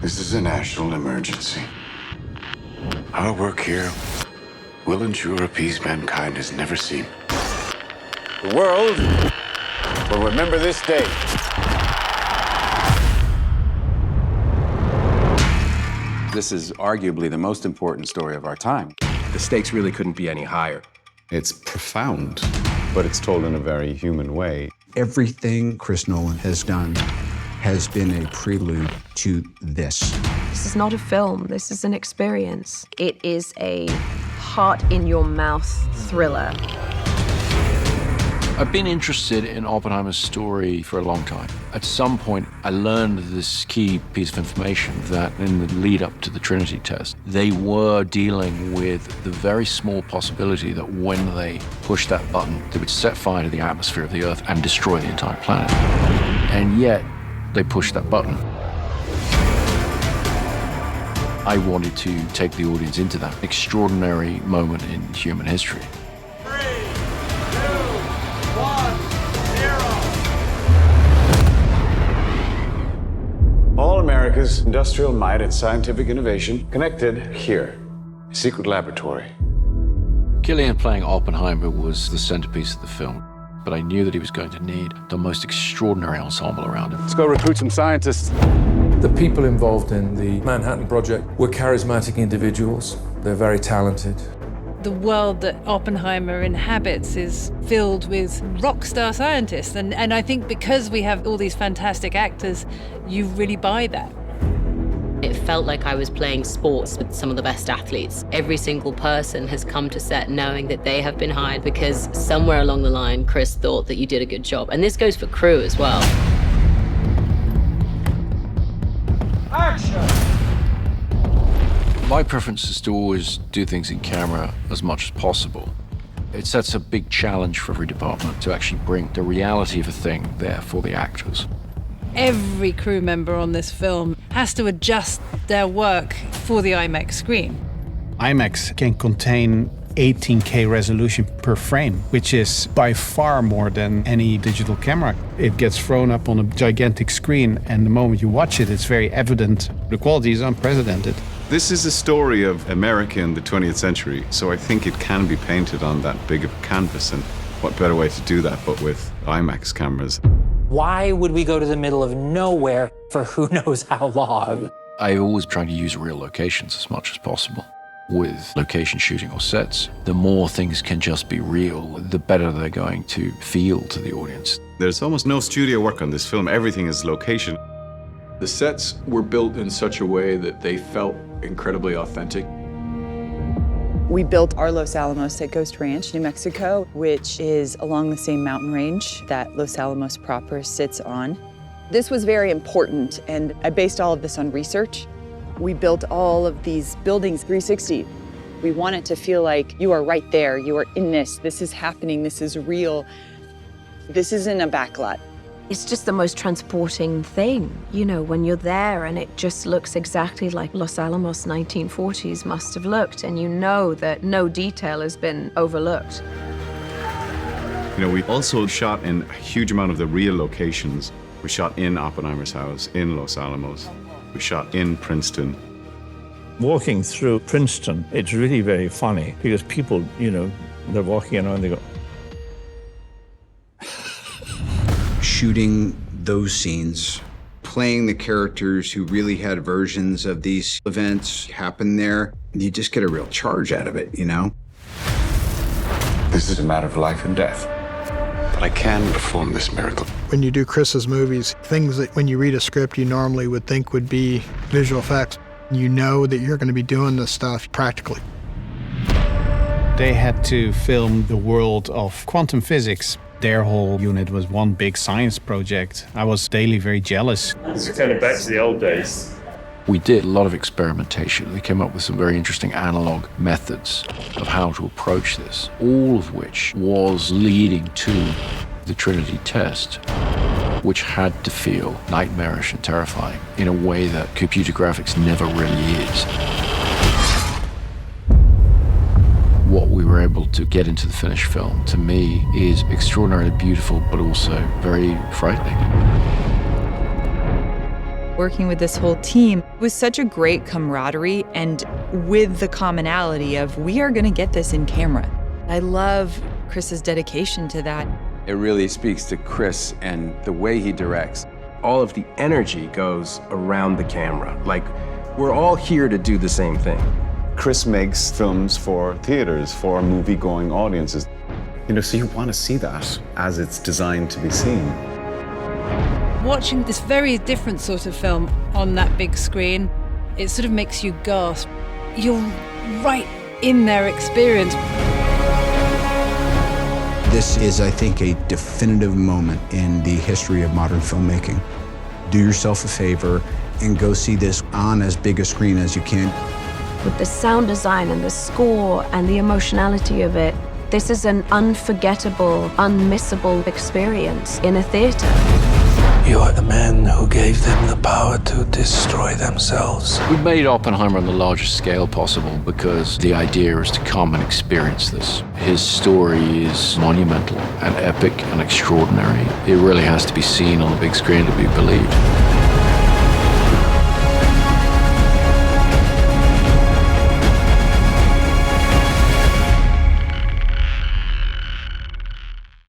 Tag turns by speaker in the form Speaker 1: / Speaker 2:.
Speaker 1: This is a national emergency. Our work here will ensure a peace mankind has never seen. The world will remember this day.
Speaker 2: This is arguably the most important story of our time.
Speaker 3: The stakes really couldn't be any higher.
Speaker 4: It's profound, but it's told in a very human way.
Speaker 5: Everything Chris Nolan has done has been a prelude to this.
Speaker 6: This is not a film, this is an experience. It is a heart-in-your-mouth thriller.
Speaker 7: I've been interested in Oppenheimer's story for a long time. At some point, I learned this key piece of information that in the lead up to the Trinity test, they were dealing with the very small possibility that when they pushed that button, they would set fire to the atmosphere of the Earth and destroy the entire planet. And yet, they pushed that button. I wanted to take the audience into that extraordinary moment in human history.
Speaker 1: All America's industrial might and scientific innovation connected here. A secret laboratory.
Speaker 7: Cillian playing Oppenheimer was the centerpiece of the film, but I knew that he was going to need the most extraordinary ensemble around him.
Speaker 4: Let's go recruit some scientists.
Speaker 8: The people involved in the Manhattan Project were charismatic individuals. They're very talented.
Speaker 9: The world that Oppenheimer inhabits is filled with rock star scientists. And I think because we have all these fantastic actors, you really buy that.
Speaker 10: It felt like I was playing sports with some of the best athletes. Every single person has come to set knowing that they have been hired because somewhere along the line, Chris thought that you did a good job. And this goes for crew as well.
Speaker 7: Action! My preference is to always do things in camera as much as possible. It sets a big challenge for every department to actually bring the reality of a thing there for the actors.
Speaker 9: Every crew member on this film has to adjust their work for the IMAX screen.
Speaker 11: IMAX can contain 18K resolution per frame, which is by far more than any digital camera. It gets thrown up on a gigantic screen, and the moment you watch it, it's very evident. The quality is unprecedented.
Speaker 4: This is a story of America in the 20th century, so I think it can be painted on that big of a canvas, and what better way to do that but with IMAX cameras.
Speaker 12: Why would we go to the middle of nowhere for who knows how long?
Speaker 7: I always try to use real locations as much as possible. With location shooting or sets, the more things can just be real, the better they're going to feel to the audience.
Speaker 4: There's almost no studio work on this film. Everything is location.
Speaker 13: The sets were built in such a way that they felt incredibly authentic.
Speaker 14: We built our Los Alamos at Ghost Ranch, New Mexico, which is along the same mountain range that Los Alamos proper sits on. This was very important, and I based all of this on research. We built all of these buildings 360. We want it to feel like you are right there, you are in this is happening, this is real. This isn't a backlot.
Speaker 6: It's just the most transporting thing, you know, when you're there and it just looks exactly like Los Alamos 1940s must have looked, and you know that no detail has been overlooked.
Speaker 4: You know, we also shot in a huge amount of the real locations. We shot in Oppenheimer's house, in Los Alamos. We shot in Princeton.
Speaker 15: Walking through Princeton, it's really very funny because people, you know, they're walking around and they go,
Speaker 5: shooting those scenes, playing the characters who really had versions of these events happen there, you just get a real charge out of it, you know?
Speaker 1: This is a matter of life and death. But I can perform this miracle.
Speaker 16: When you do Chris's movies, things that when you read a script you normally would think would be visual effects, you know that you're going to be doing this stuff practically.
Speaker 11: They had to film the world of quantum physics. Their whole unit was one big science project. I was daily very jealous.
Speaker 15: it's kind of back to the old days.
Speaker 7: We did a lot of experimentation. They came up with some very interesting analog methods of how to approach this, all of which was leading to the Trinity test, which had to feel nightmarish and terrifying in a way that computer graphics never really is. What we were able to get into the finished film, to me, is extraordinarily beautiful, but also very frightening.
Speaker 14: Working with this whole team was such a great camaraderie, and with the commonality of we are going to get this in camera. I love Chris's dedication to that.
Speaker 2: It really speaks to Chris and the way he directs.
Speaker 3: All of the energy goes around the camera. Like, we're all here to do the same thing.
Speaker 4: Chris makes films for theaters, for movie-going audiences. You know, so you want to see that as it's designed to be seen.
Speaker 9: Watching this very different sort of film on that big screen, it sort of makes you gasp. You're right in their experience.
Speaker 5: This is, I think, a definitive moment in the history of modern filmmaking. Do yourself a favor and go see this on as big a screen as you can.
Speaker 6: With the sound design and the score and the emotionality of it, this is an unforgettable, unmissable experience in a theater.
Speaker 17: You are the man who gave them the power to destroy themselves.
Speaker 7: We made Oppenheimer on the largest scale possible because the idea is to come and experience this. His story is monumental and epic and extraordinary. It really has to be seen on the big screen to be believed.